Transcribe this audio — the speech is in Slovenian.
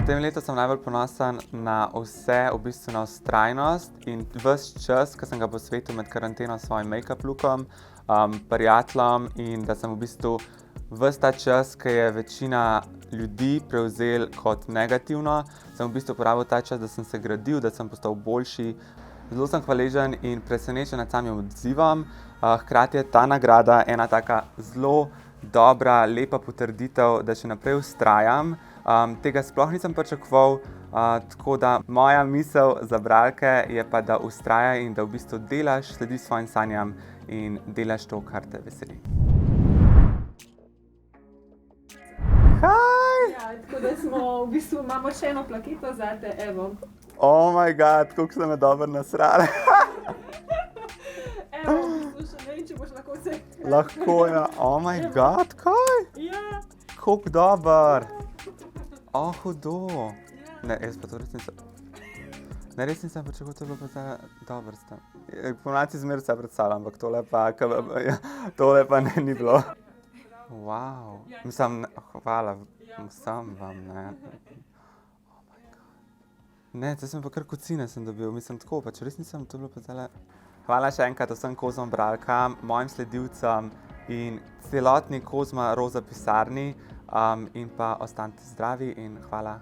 tem letu sem najbolj ponosen na vse, v bistvu na vztrajnost in ves čas, ki sem ga posvetil med karanteno s svojim make-up lookom, prijateljem in da sem v bistvu ves ta čas, ki je večina ljudi prevzel kot negativno, sem v bistvu porabil ta čas, da sem se gradil, da sem postal boljši. Zelo sem hvaležen in presenečen nad samim odzivom. Hkrati je ta nagrada ena taka zelo dobra, lepa potrditev, da še naprej vztrajam. Tega sploh nisem pričakoval, tako da moja misel za bralke je pa, da vztrajaj in da v bistvu delaš, slediš svojim sanjam in delaš to, kar te veseli. Kaj? Ja, tako da v bistvu imamo še eno plaketo zate, evo. Oh my god, koliko ste me dobro nasrali. Evo, v bistvu še ne vem, če boš lahko vse. Lahko, ja. Oh my god, kaj? Ja. Koliko dober. Oh, hudo. Ne, jaz pa to res nisem. Ne, res nisem pričakoval, to je bilo pa zdaj dobro ste. Ponavadi zmeraj vse predstavljam, ampak tole pa ni bilo. Wow. Mislim, hvala vsem vam, ne. Ne, zdaj sem pa kar kocine sem dobil, mislim tako, pač res nisem, to bilo pa zdajle. Hvala še enkrat vsem Kozma bralkam, mojim sledilcem in celotni Kozma roza pisarni in pa ostanite zdravi in hvala.